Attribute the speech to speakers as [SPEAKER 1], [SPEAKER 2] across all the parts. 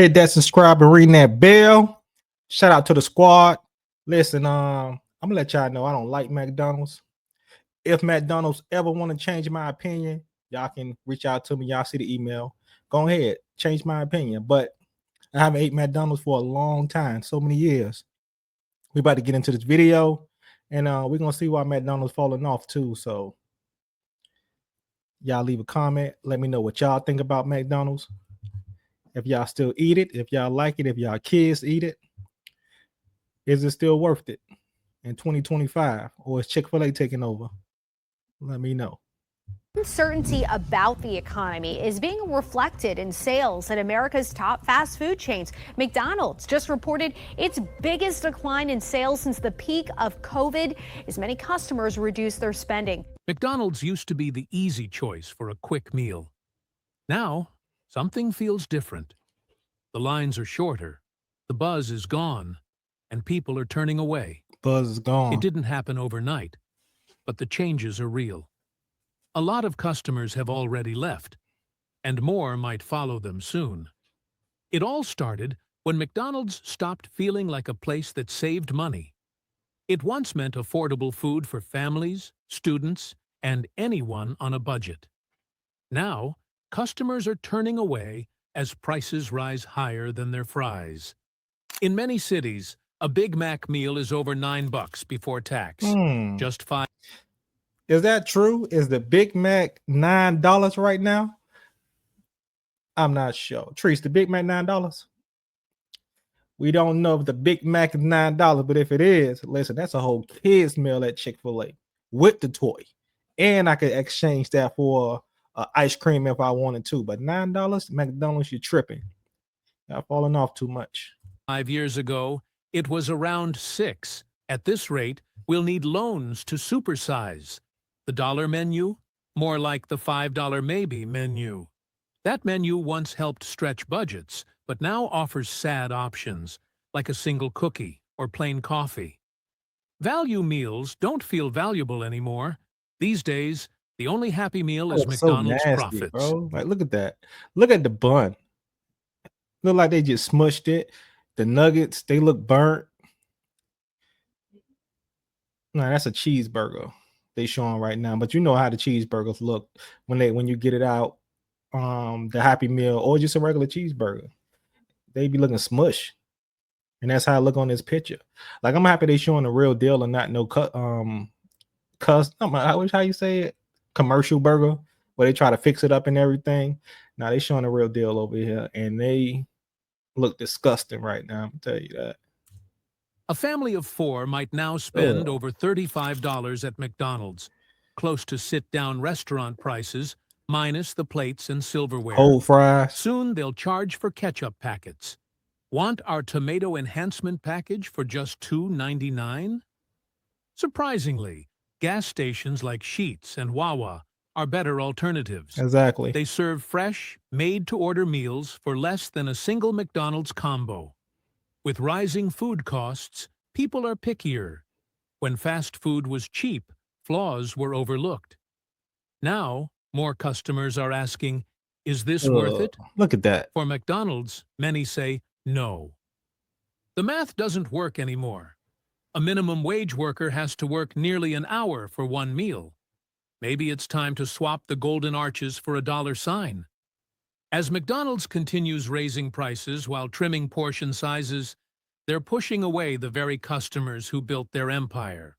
[SPEAKER 1] Hit that subscribe and ring that bell. Shout out to the squad. Listen, I'm gonna let y'all know I don't like McDonald's. If McDonald's ever want to change my opinion, y'all can reach out to me. Y'all see the email. Go ahead, change my opinion. But I haven't ate McDonald's for a long time, so many years. We about to get into this video, and we're gonna see why McDonald's falling off too. So y'all leave a comment. Let me know what y'all think about McDonald's. If y'all still eat it, if y'all like it, if y'all kids eat it, is it still worth it in 2025, or is Chick-fil-A taking over? Let me know.
[SPEAKER 2] Uncertainty about the economy is being reflected in sales at America's top fast food chains. McDonald's just reported its biggest decline in sales since the peak of COVID as many customers reduce their spending.
[SPEAKER 3] McDonald's used to be the easy choice for a quick meal. Now, something feels different. The lines are shorter, the buzz is gone, and people are turning away.
[SPEAKER 1] Buzz is gone.
[SPEAKER 3] It didn't happen overnight, but the changes are real. A lot of customers have already left, and more might follow them soon. It all started when McDonald's stopped feeling like a place that saved money. It once meant affordable food for families, students, and anyone on a budget. Now, customers are turning away as prices rise higher than their fries. In many cities, a Big Mac meal is over $9 before tax. Just $5.
[SPEAKER 1] Is that true? Is the Big Mac $9 right now? I'm not sure. Trees, the Big Mac $9? We don't know if the Big Mac is $9, but if it is, listen, that's a whole kids meal at Chick-fil-A with the toy. And I could exchange that for ice cream if I wanted to. But $9, McDonald's, you're tripping. Y'all falling off too much.
[SPEAKER 3] 5 years ago, it was around $6. At this rate, we'll need loans to supersize. The dollar menu? More like the $5 maybe menu. That menu once helped stretch budgets, but now offers sad options, like a single cookie or plain coffee. Value meals don't feel valuable anymore. These days, the only happy meal is McDonald's
[SPEAKER 1] so nasty,
[SPEAKER 3] profits.
[SPEAKER 1] Bro. Like, look at that. Look at the bun. Look like they just smushed it. The nuggets, they look burnt. No, that's a cheeseburger they showing right now. But you know how the cheeseburgers look when you get it out, the Happy Meal or just a regular cheeseburger. They be looking smush. And that's how I look on this picture. Like, I'm happy they showing the real deal and not no how you say it? Commercial burger where they try to fix it up and everything. Now they showing the real deal over here, and they look disgusting right now. I'm tell you that.
[SPEAKER 3] A family of 4 might now spend over $35 at McDonald's, close to sit-down restaurant prices, minus the plates and silverware.
[SPEAKER 1] Whole fries.
[SPEAKER 3] Soon they'll charge for ketchup packets. Want our tomato enhancement package for just $2.99? Surprisingly, gas stations like Sheetz and Wawa are better alternatives.
[SPEAKER 1] Exactly.
[SPEAKER 3] They serve fresh, made-to-order meals for less than a single McDonald's combo. With rising food costs, people are pickier. When fast food was cheap, flaws were overlooked. Now, more customers are asking, is this worth it?
[SPEAKER 1] Look at that.
[SPEAKER 3] For McDonald's, many say no. The math doesn't work anymore. A minimum wage worker has to work nearly an hour for one meal. Maybe it's time to swap the golden arches for a dollar sign. As McDonald's continues raising prices while trimming portion sizes, they're pushing away the very customers who built their empire.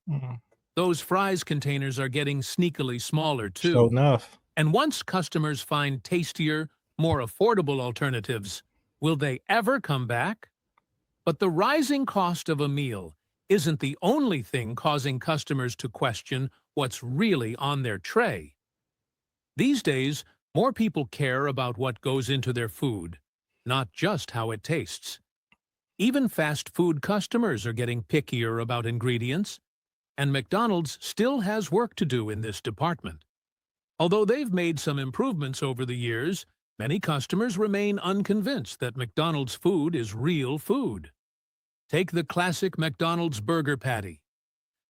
[SPEAKER 3] Those fries containers are getting sneakily smaller, too.
[SPEAKER 1] Sure enough.
[SPEAKER 3] And once customers find tastier, more affordable alternatives, will they ever come back? But the rising cost of a meal isn't the only thing causing customers to question what's really on their tray. These days, more people care about what goes into their food, not just how it tastes. Even fast food customers are getting pickier about ingredients, and McDonald's still has work to do in this department. Although they've made some improvements over the years, many customers remain unconvinced that McDonald's food is real food. Take the classic McDonald's burger patty.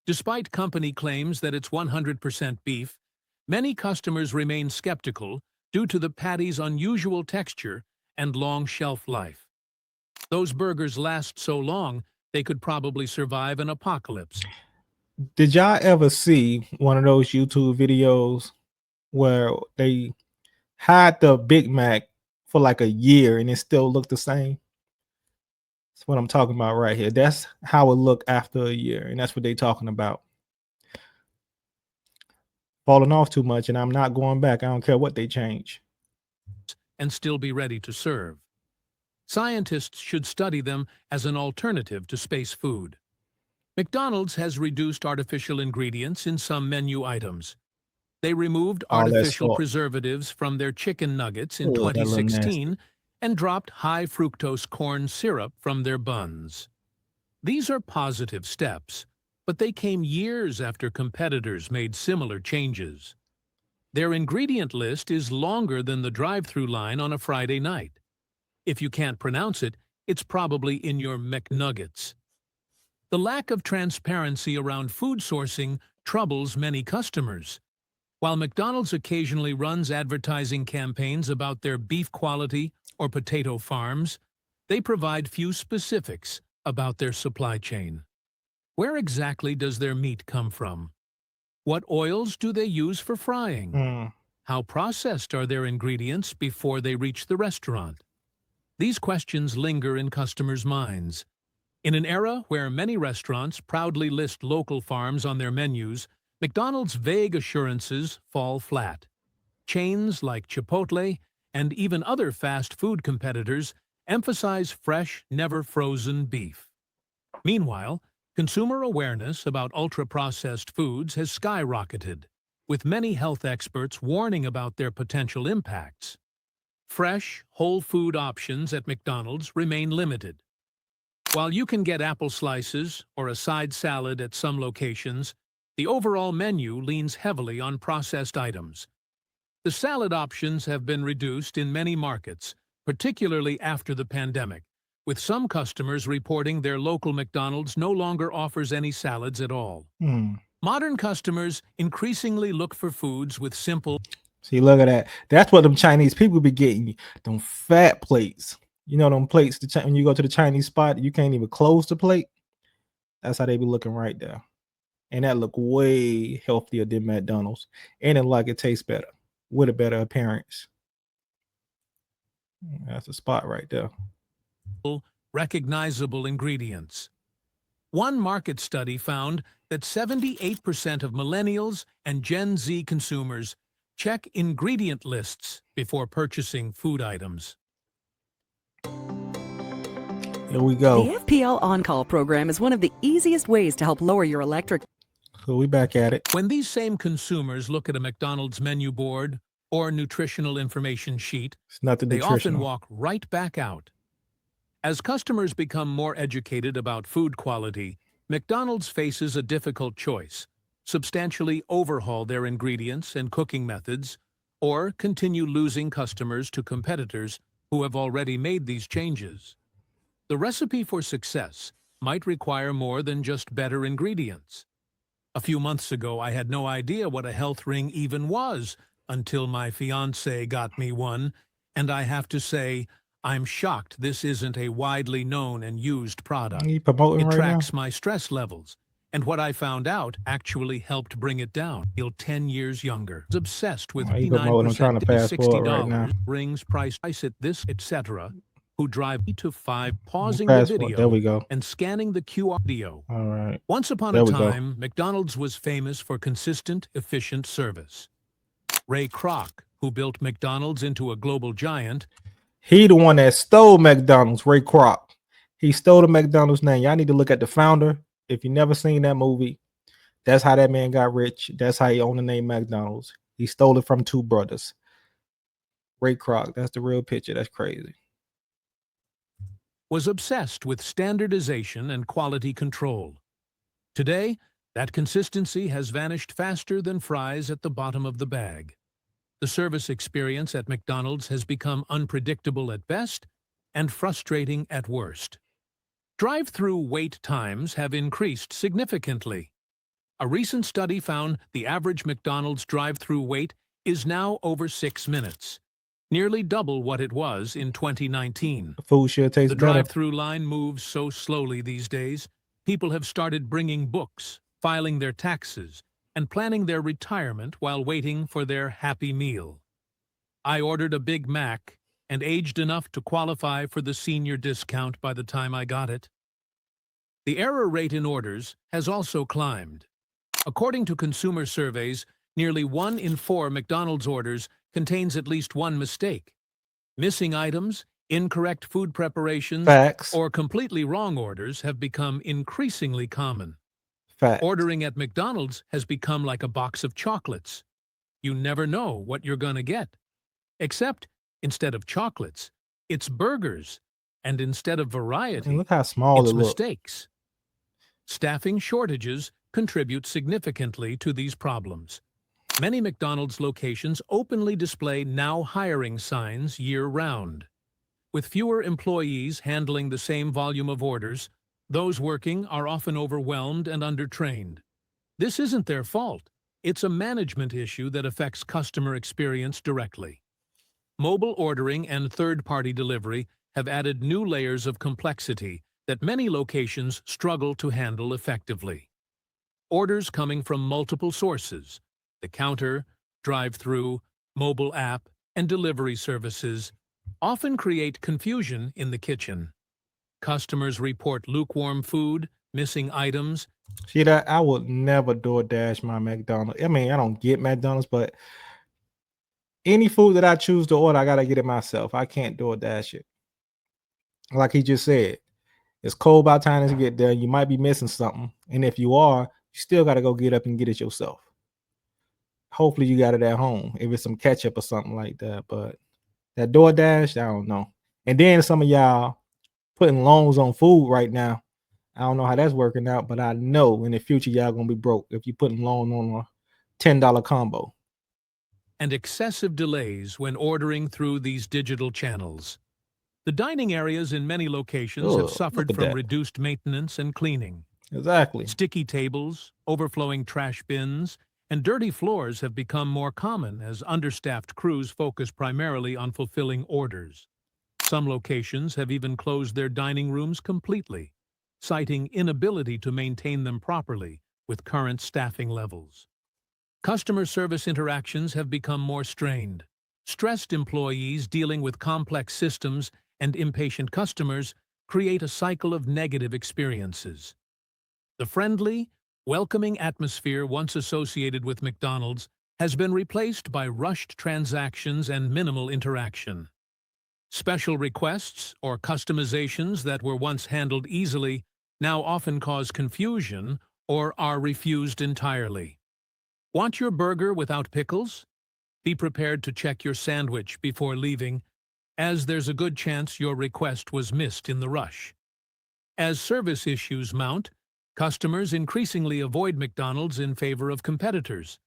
[SPEAKER 3] Despite company claims that it's 100% beef, many customers remain skeptical due to the patty's unusual texture and long shelf life. Those burgers last so long, they could probably survive an apocalypse.
[SPEAKER 1] Did y'all ever see one of those YouTube videos where they had the Big Mac for like a year and it still looked the same? That's what I'm talking about right here. That's how it looked after a year, and that's what they talking about. Falling off too much, and I'm not going back. I don't care what they change.
[SPEAKER 3] And still be ready to serve. Scientists should study them as an alternative to space food. McDonald's has reduced artificial ingredients in some menu items. They removed
[SPEAKER 1] All that
[SPEAKER 3] artificial
[SPEAKER 1] salt.
[SPEAKER 3] preservatives from their chicken nuggets in
[SPEAKER 1] Ooh, that look
[SPEAKER 3] 2016 and dropped high fructose corn syrup from their buns. These are positive steps, but they came years after competitors made similar changes. Their ingredient list is longer than the drive-through line on a Friday night. If you can't pronounce it, it's probably in your McNuggets. The lack of transparency around food sourcing troubles many customers. While McDonald's occasionally runs advertising campaigns about their beef quality or potato farms, they provide few specifics about their supply chain. Where exactly does their meat come from? What oils do they use for frying? How processed are their ingredients before they reach the restaurant? These questions linger in customers' minds. In an era where many restaurants proudly list local farms on their menus, McDonald's vague assurances fall flat. Chains like Chipotle and even other fast food competitors emphasize fresh, never frozen beef. Meanwhile, consumer awareness about ultra-processed foods has skyrocketed, with many health experts warning about their potential impacts. Fresh, whole food options at McDonald's remain limited. While you can get apple slices or a side salad at some locations, the overall menu leans heavily on processed items. The salad options have been reduced in many markets, particularly after the pandemic, with some customers reporting their local McDonald's no longer offers any salads at all. Modern customers increasingly look for foods with simple...
[SPEAKER 1] See, look at that. That's what them Chinese people be getting. Them fat plates. You know them plates, when you go to the Chinese spot, you can't even close the plate. That's how they be looking right there. And that look way healthier than McDonald's. And it like it tastes better with a better appearance. That's a spot right there.
[SPEAKER 3] Recognizable ingredients. One market study found that 78% of millennials and Gen Z consumers check ingredient lists before purchasing food items.
[SPEAKER 1] Here we go.
[SPEAKER 4] The FPL On-Call program is one of the easiest ways to help lower your electric.
[SPEAKER 1] So we back at it.
[SPEAKER 3] When these same consumers look at a McDonald's menu board or nutritional information sheet,
[SPEAKER 1] It's nothing
[SPEAKER 3] they often
[SPEAKER 1] nutritional.
[SPEAKER 3] walk right back out. As customers become more educated about food quality, McDonald's faces a difficult choice: substantially overhaul their ingredients and cooking methods, or continue losing customers to competitors who have already made these changes. The recipe for success might require more than just better ingredients. A few months ago, I had no idea what a health ring even was until my fiancé got me one, and I have to say, I'm shocked this isn't a widely known and used product.
[SPEAKER 1] You promoting
[SPEAKER 3] It
[SPEAKER 1] right
[SPEAKER 3] tracks
[SPEAKER 1] now?
[SPEAKER 3] my stress levels, and what I found out actually helped bring it down. I feel 10 years younger. I was obsessed with
[SPEAKER 1] You promoting? I'm trying to fast forward right now.
[SPEAKER 3] $60, rings, price at this, etc., who drive 8 to 5, pausing
[SPEAKER 1] Fast
[SPEAKER 3] the
[SPEAKER 1] forward.
[SPEAKER 3] video
[SPEAKER 1] There we go.
[SPEAKER 3] and scanning the QR video.
[SPEAKER 1] All right.
[SPEAKER 3] Once upon
[SPEAKER 1] There
[SPEAKER 3] a
[SPEAKER 1] we go.
[SPEAKER 3] time, McDonald's was famous for consistent, efficient service. Ray Kroc, who built McDonald's into a global giant,
[SPEAKER 1] He the one that stole McDonald's, Ray Kroc. He stole the McDonald's name. Y'all need to look at The Founder. If you never seen that movie, that's how that man got rich. That's how he owned the name McDonald's. He stole it from two brothers. Ray Kroc. That's the real picture. That's crazy.
[SPEAKER 3] was obsessed with standardization and quality control. Today, that consistency has vanished faster than fries at the bottom of the bag. The service experience at McDonald's has become unpredictable at best and frustrating at worst. Drive-through wait times have increased significantly. A recent study found the average McDonald's drive-through wait is now over 6 minutes. nearly double what it was in 2019.
[SPEAKER 1] The food should taste
[SPEAKER 3] The
[SPEAKER 1] better.
[SPEAKER 3] drive-through line moves so slowly these days, people have started bringing books, filing their taxes, and planning their retirement while waiting for their happy meal. I ordered a Big Mac and aged enough to qualify for the senior discount by the time I got it. The error rate in orders has also climbed. According to consumer surveys, nearly 1 in 4 McDonald's orders contains at least one mistake. Missing items, incorrect food preparations,
[SPEAKER 1] Facts.
[SPEAKER 3] or completely wrong orders have become increasingly common.
[SPEAKER 1] Facts.
[SPEAKER 3] Ordering at McDonald's has become like a box of chocolates. You never know what you're gonna get. Except, instead of chocolates, it's burgers, and instead of
[SPEAKER 1] And
[SPEAKER 3] variety,
[SPEAKER 1] look how small
[SPEAKER 3] it's
[SPEAKER 1] it looks.
[SPEAKER 3] mistakes. Staffing shortages contribute significantly to these problems. Many McDonald's locations openly display "now hiring" signs year-round. With fewer employees handling the same volume of orders, those working are often overwhelmed and undertrained. This isn't their fault. It's a management issue that affects customer experience directly. Mobile ordering and third-party delivery have added new layers of complexity that many locations struggle to handle effectively. Orders coming from multiple sources, the counter, drive-through, mobile app, and delivery services, often create confusion in the kitchen. Customers report lukewarm food, missing items,
[SPEAKER 1] See that? I would never DoorDash my McDonald's. I mean, I don't get McDonald's, but any food that I choose to order, I gotta get it myself. I can't DoorDash it. Like he just said, it's cold by the time it get there. You might be missing something, and if you are, you still gotta go get up and get it yourself. Hopefully, you got it at home. If it's some ketchup or something like that, but that DoorDash, I don't know. And then some of y'all putting loans on food right now. I don't know how that's working out, but I know in the future y'all gonna be broke if you putting loan on a $10 combo.
[SPEAKER 3] and excessive delays when ordering through these digital channels. The dining areas in many locations
[SPEAKER 1] Ugh,
[SPEAKER 3] have
[SPEAKER 1] look
[SPEAKER 3] suffered
[SPEAKER 1] at
[SPEAKER 3] from
[SPEAKER 1] that.
[SPEAKER 3] reduced maintenance and cleaning.
[SPEAKER 1] Exactly.
[SPEAKER 3] Sticky tables, overflowing trash bins, and dirty floors have become more common as understaffed crews focus primarily on fulfilling orders. Some locations have even closed their dining rooms completely, citing inability to maintain them properly with current staffing levels. Customer service interactions have become more strained. Stressed employees dealing with complex systems and impatient customers create a cycle of negative experiences. The friendly, welcoming atmosphere once associated with McDonald's has been replaced by rushed transactions and minimal interaction. Special requests or customizations that were once handled easily now often cause confusion or are refused entirely. Want your burger without pickles? Be prepared to check your sandwich before leaving, as there's a good chance your request was missed in the rush. As service issues mount, customers increasingly avoid McDonald's in favor of competitors.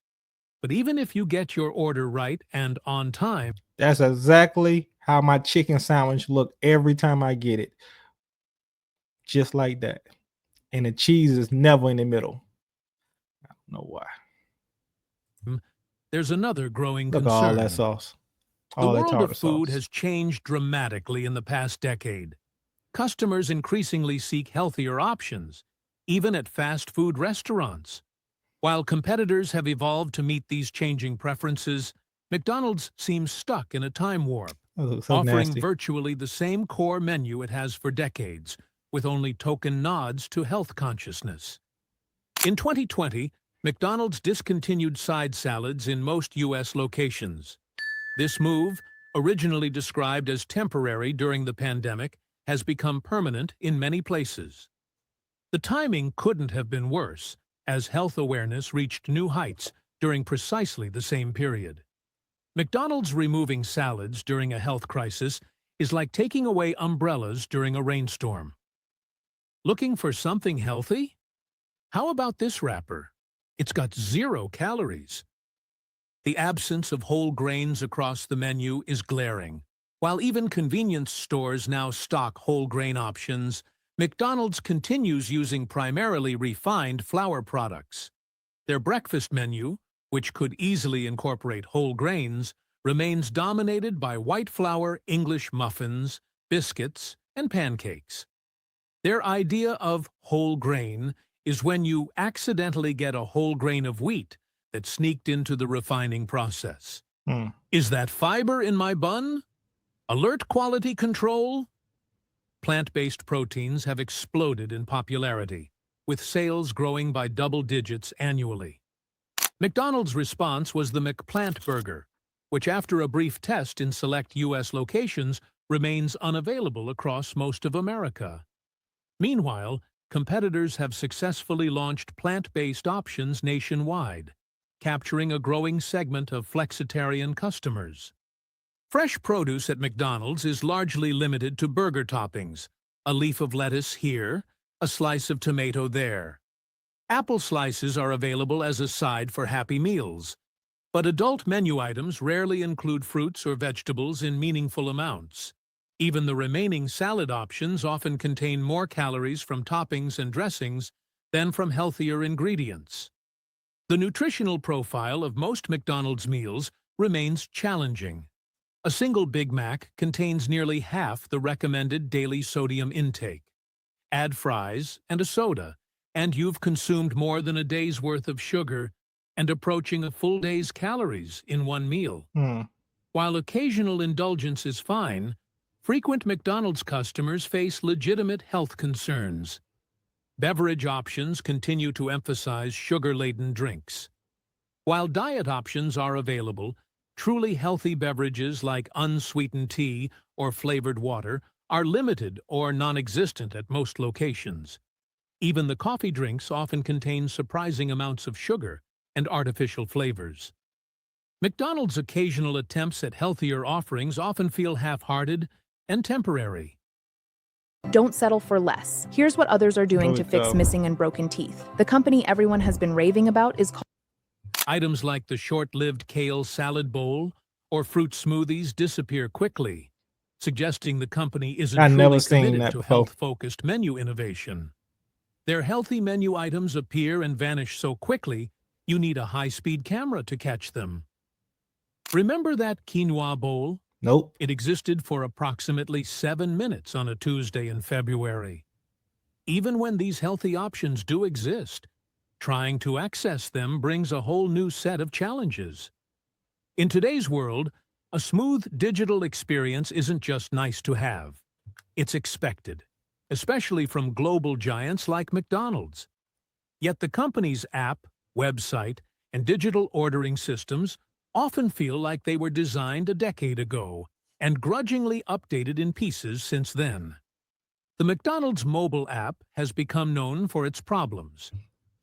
[SPEAKER 3] But even if you get your order right and on time,
[SPEAKER 1] That's exactly how my chicken sandwich look every time I get it. Just like that. And the cheese is never in the middle. I don't know why.
[SPEAKER 3] there's another growing
[SPEAKER 1] Look at all that
[SPEAKER 3] concern.
[SPEAKER 1] sauce.
[SPEAKER 3] The
[SPEAKER 1] All that
[SPEAKER 3] world
[SPEAKER 1] tartar
[SPEAKER 3] of food
[SPEAKER 1] sauce.
[SPEAKER 3] has changed dramatically in the past decade. Customers increasingly seek healthier options, even at fast food restaurants. While competitors have evolved to meet these changing preferences, McDonald's seems stuck in a time warp,
[SPEAKER 1] That looks so
[SPEAKER 3] offering
[SPEAKER 1] nasty.
[SPEAKER 3] virtually the same core menu it has for decades, with only token nods to health consciousness. In 2020, McDonald's discontinued side salads in most U.S. locations. This move, originally described as temporary during the pandemic, has become permanent in many places. The timing couldn't have been worse, as health awareness reached new heights during precisely the same period. McDonald's removing salads during a health crisis is like taking away umbrellas during a rainstorm. Looking for something healthy? How about this wrapper? It's got 0 calories. The absence of whole grains across the menu is glaring. While even convenience stores now stock whole grain options, McDonald's continues using primarily refined flour products. Their breakfast menu, which could easily incorporate whole grains, remains dominated by white flour English muffins, biscuits, and pancakes. Their idea of whole grain is when you accidentally get a whole grain of wheat that sneaked into the refining process. Is that fiber in my bun? Alert quality control? Plant-based proteins have exploded in popularity, with sales growing by double digits annually. McDonald's response was the McPlant burger, which after a brief test in select U.S. locations remains unavailable across most of America. Meanwhile, competitors have successfully launched plant-based options nationwide, capturing a growing segment of flexitarian customers. Fresh produce at McDonald's is largely limited to burger toppings, a leaf of lettuce here, a slice of tomato there. Apple slices are available as a side for Happy Meals, but adult menu items rarely include fruits or vegetables in meaningful amounts. Even the remaining salad options often contain more calories from toppings and dressings than from healthier ingredients. The nutritional profile of most McDonald's meals remains challenging. A single Big Mac contains nearly half the recommended daily sodium intake. Add fries and a soda, and you've consumed more than a day's worth of sugar and approaching a full day's calories in one meal. While occasional indulgence is fine, frequent McDonald's customers face legitimate health concerns. Beverage options continue to emphasize sugar-laden drinks. While diet options are available, truly healthy beverages like unsweetened tea or flavored water are limited or non-existent at most locations. Even the coffee drinks often contain surprising amounts of sugar and artificial flavors. McDonald's occasional attempts at healthier offerings often feel half-hearted and temporary.
[SPEAKER 5] Don't settle for less. Here's what others are doing to fix missing and broken teeth. The company everyone has been raving about is called
[SPEAKER 3] Items like the short-lived kale salad bowl or fruit smoothies disappear quickly, suggesting the company isn't truly committed to health-focused menu innovation. Their healthy menu items appear and vanish so quickly, you need a high-speed camera to catch them. Remember that quinoa bowl?
[SPEAKER 1] Nope.
[SPEAKER 3] It existed for approximately 7 minutes on a Tuesday in February. Even when these healthy options do exist, trying to access them brings a whole new set of challenges. In today's world, a smooth digital experience isn't just nice to have. It's expected, especially from global giants like McDonald's. Yet the company's app, website, and digital ordering systems often feel like they were designed a decade ago and grudgingly updated in pieces since then. The McDonald's mobile app has become known for its problems.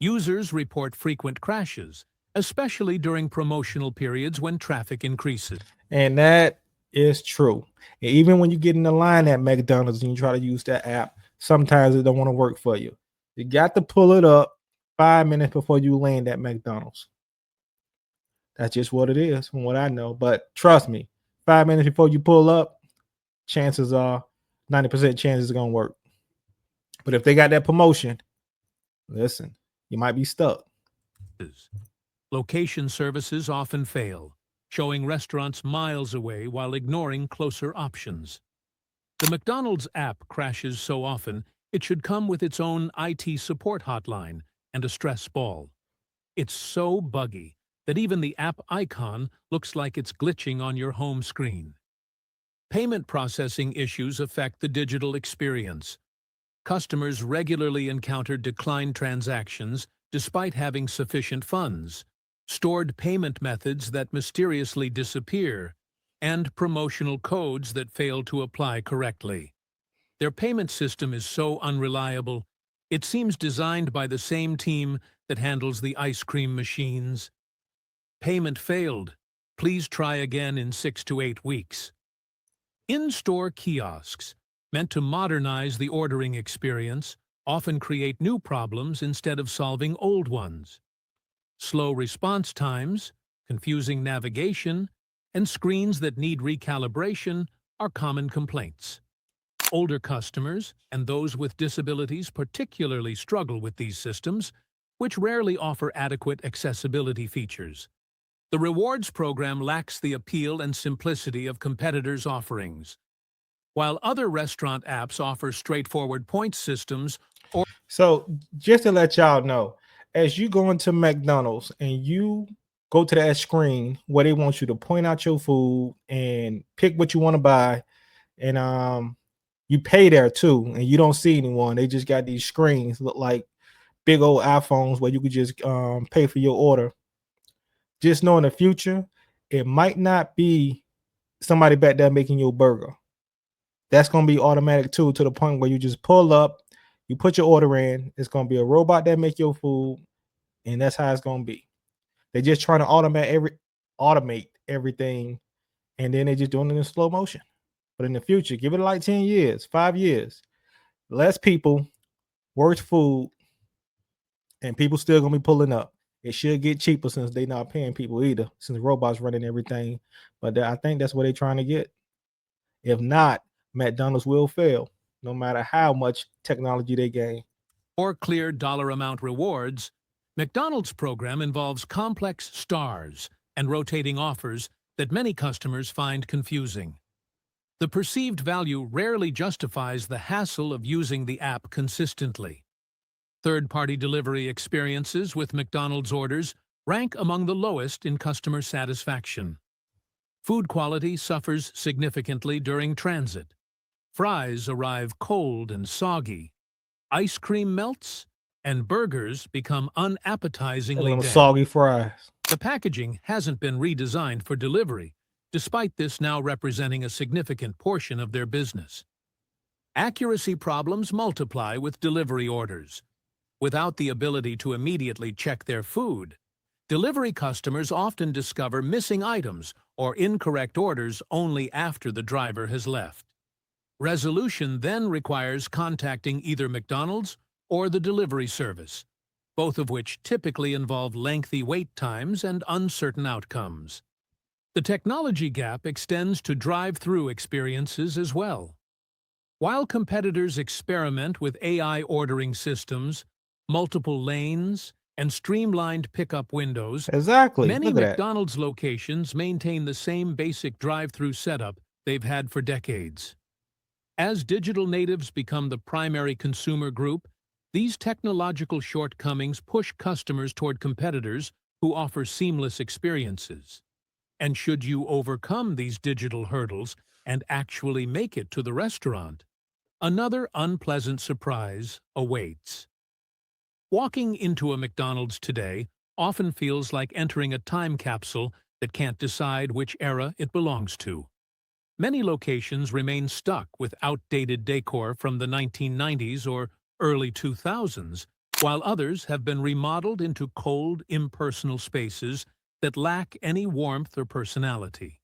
[SPEAKER 3] Users report frequent crashes, especially during promotional periods when traffic increases.
[SPEAKER 1] And that is true. And even when you get in the line at McDonald's and you try to use that app, sometimes it don't want to work for you. You got to pull it up 5 minutes before you land at McDonald's. That's just what it is from what I know. But trust me, 5 minutes before you pull up, chances are 90% chance it's going to work. But if they got that promotion, listen, you might be stuck.
[SPEAKER 3] Location services often fail, showing restaurants miles away while ignoring closer options. The McDonald's app crashes so often, it should come with its own IT support hotline and a stress ball. It's so buggy that even the app icon looks like it's glitching on your home screen. Payment processing issues affect the digital experience. Customers regularly encounter declined transactions despite having sufficient funds, stored payment methods that mysteriously disappear, and promotional codes that fail to apply correctly. Their payment system is so unreliable, it seems designed by the same team that handles the ice cream machines. Payment failed. Please try again in 6 to 8 weeks. In-store kiosks, meant to modernize the ordering experience, often create new problems instead of solving old ones. Slow response times, confusing navigation, and screens that need recalibration are common complaints. Older customers and those with disabilities particularly struggle with these systems, which rarely offer adequate accessibility features. The rewards program lacks the appeal and simplicity of competitors' offerings. While other restaurant apps offer straightforward points systems or
[SPEAKER 1] So just to let y'all know, as you go into McDonald's and you go to that screen where they want you to point out your food and pick what you want to buy, and you pay there too, and you don't see anyone. They just got these screens look like big old iPhones where you could just pay for your order. Just know in the future, it might not be somebody back there making your burger. That's gonna be automatic too, to the point where you just pull up, you put your order in, it's gonna be a robot that make your food, and that's how it's gonna be. They're just trying to automate everything, and then they're just doing it in slow motion. But in the future, give it like 10 years, 5 years, less people, worse food, and people still gonna be pulling up. It should get cheaper since they not paying people either, since robots running everything. But I think that's what they're trying to get. If not, McDonald's will fail, no matter how much technology they gain.
[SPEAKER 3] clear dollar amount rewards, McDonald's program involves complex stars and rotating offers that many customers find confusing. The perceived value rarely justifies the hassle of using the app consistently. Third-party delivery experiences with McDonald's orders rank among the lowest in customer satisfaction. Food quality suffers significantly during transit. Fries arrive cold and soggy. Ice cream melts, and burgers become unappetizingly
[SPEAKER 1] Little
[SPEAKER 3] damp.
[SPEAKER 1] soggy fries.
[SPEAKER 3] The packaging hasn't been redesigned for delivery, despite this now representing a significant portion of their business. Accuracy problems multiply with delivery orders. Without the ability to immediately check their food, delivery customers often discover missing items or incorrect orders only after the driver has left. Resolution then requires contacting either McDonald's or the delivery service, both of which typically involve lengthy wait times and uncertain outcomes. The technology gap extends to drive-through experiences as well. While competitors experiment with AI ordering systems, multiple lanes, and streamlined pickup windows,
[SPEAKER 1] Exactly.
[SPEAKER 3] many
[SPEAKER 1] Look at that.
[SPEAKER 3] McDonald's locations maintain the same basic drive-through setup they've had for decades. As digital natives become the primary consumer group, these technological shortcomings push customers toward competitors who offer seamless experiences. And should you overcome these digital hurdles and actually make it to the restaurant, another unpleasant surprise awaits. Walking into a McDonald's today often feels like entering a time capsule that can't decide which era it belongs to. Many locations remain stuck with outdated decor from the 1990s or early 2000s, while others have been remodeled into cold, impersonal spaces that lack any warmth or personality.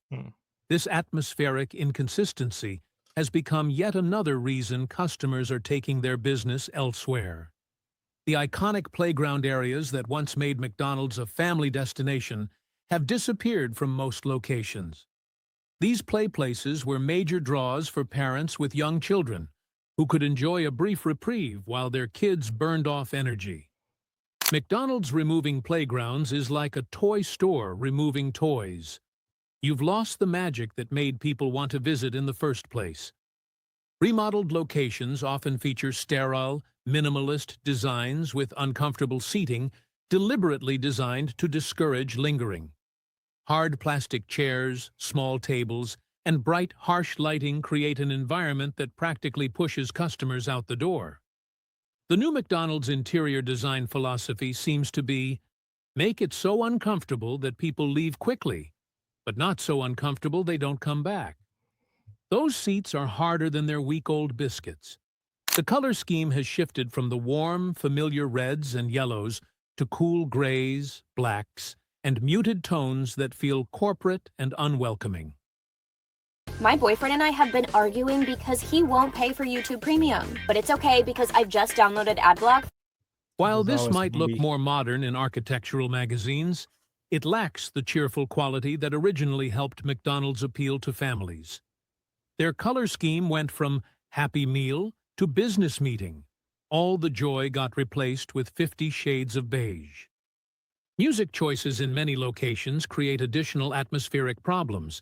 [SPEAKER 3] This atmospheric inconsistency has become yet another reason customers are taking their business elsewhere. The iconic playground areas that once made McDonald's a family destination have disappeared from most locations. These play places were major draws for parents with young children who could enjoy a brief reprieve while their kids burned off energy. McDonald's removing playgrounds is like a toy store removing toys. You've lost the magic that made people want to visit in the first place. Remodeled locations often feature sterile, minimalist designs with uncomfortable seating, deliberately designed to discourage lingering. Hard plastic chairs, small tables, and bright, harsh lighting create an environment that practically pushes customers out the door. The new McDonald's interior design philosophy seems to be, make it so uncomfortable that people leave quickly, but not so uncomfortable they don't come back. Those seats are harder than their week-old biscuits. The color scheme has shifted from the warm, familiar reds and yellows to cool grays, blacks, and muted tones that feel corporate and unwelcoming.
[SPEAKER 6] My boyfriend and I have been arguing because he won't pay for YouTube Premium, but it's okay because I've just downloaded AdBlock.
[SPEAKER 3] While
[SPEAKER 1] There's
[SPEAKER 3] this
[SPEAKER 1] always
[SPEAKER 3] might
[SPEAKER 1] gonna
[SPEAKER 3] look
[SPEAKER 1] be-
[SPEAKER 3] more modern in architectural magazines, it lacks the cheerful quality that originally helped McDonald's appeal to families. Their color scheme went from Happy Meal to Business Meeting. All the joy got replaced with 50 shades of beige. Music choices in many locations create additional atmospheric problems.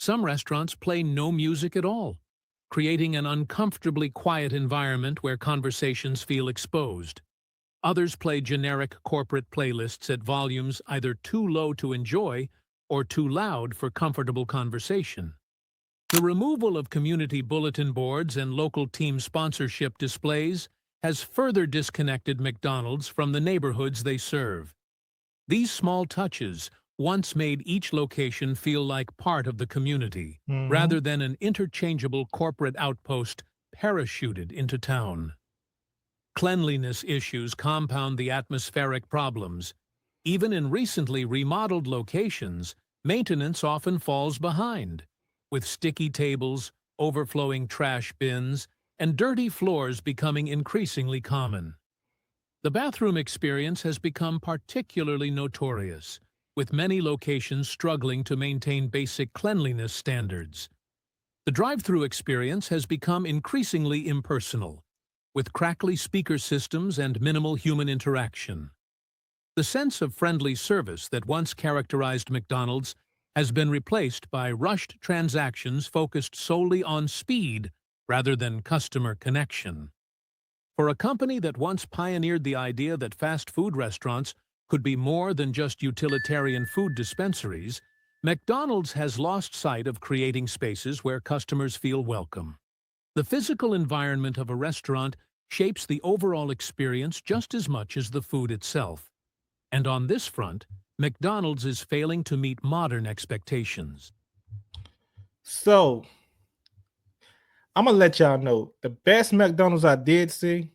[SPEAKER 3] Some restaurants play no music at all, creating an uncomfortably quiet environment where conversations feel exposed. Others play generic corporate playlists at volumes either too low to enjoy or too loud for comfortable conversation. The removal of community bulletin boards and local team sponsorship displays has further disconnected McDonald's from the neighborhoods they serve. These small touches once made each location feel like part of the community, rather than an interchangeable corporate outpost parachuted into town. Cleanliness issues compound the atmospheric problems. Even in recently remodeled locations, maintenance often falls behind, with sticky tables, overflowing trash bins, and dirty floors becoming increasingly common. The bathroom experience has become particularly notorious, with many locations struggling to maintain basic cleanliness standards. The drive-through experience has become increasingly impersonal, with crackly speaker systems and minimal human interaction. The sense of friendly service that once characterized McDonald's has been replaced by rushed transactions focused solely on speed rather than customer connection. For a company that once pioneered the idea that fast food restaurants could be more than just utilitarian food dispensaries, McDonald's has lost sight of creating spaces where customers feel welcome. The physical environment of a restaurant shapes the overall experience just as much as the food itself. And on this front, McDonald's is failing to meet modern expectations.
[SPEAKER 1] So I'm gonna let y'all know the best McDonald's I did see.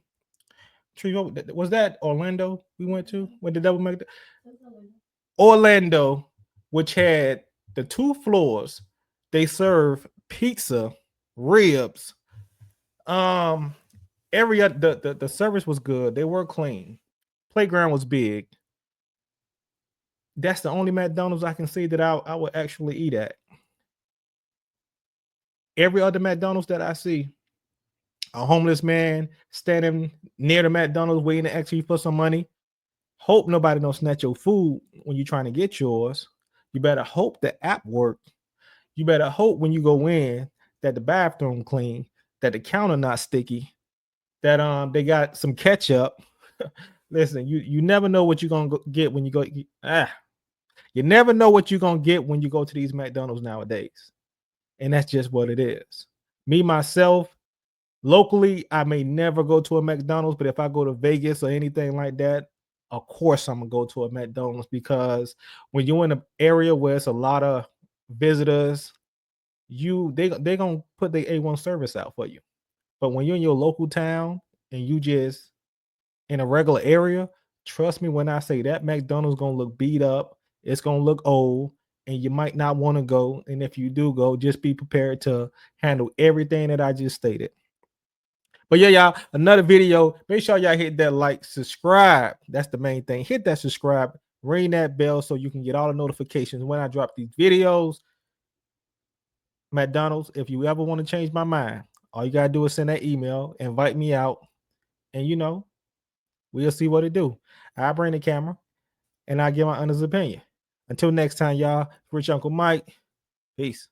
[SPEAKER 1] Was that Orlando we went to with the double McDonald's? Orlando, which had the 2 floors, they serve pizza, ribs. Every the service was good. They were clean. Playground was big. That's the only McDonald's I can see that I would actually eat at. Every other McDonald's that I see, a homeless man standing near the McDonald's waiting to ask you for some money. Hope nobody don't snatch your food when you're trying to get yours. You better hope the app work. You better hope when you go in that the bathroom clean, that the counter not sticky, that they got some ketchup. Listen, you never know what you're gonna get when you go. You never know what you're gonna get when you go to these McDonald's nowadays, and that's just what it is. Me myself, locally, I may never go to a McDonald's, but if I go to Vegas or anything like that, of course I'm gonna go to a McDonald's, because when you're in an area where it's a lot of visitors, they gonna put the A1 service out for you. But when you're in your local town and you just in a regular area, trust me when I say that McDonald's gonna look beat up, it's gonna look old, and you might not want to go. And if you do go, just be prepared to handle everything that I just stated. But yeah, y'all, another video. Make sure y'all hit that like, subscribe. That's the main thing. Hit that subscribe, ring that bell so you can get all the notifications when I drop these videos. McDonald's, if you ever want to change my mind, all you gotta do is send that email, invite me out, and we'll see what it do. I bring the camera and I give my honest opinion. Until next time, y'all. Rich Uncle Mike. Peace.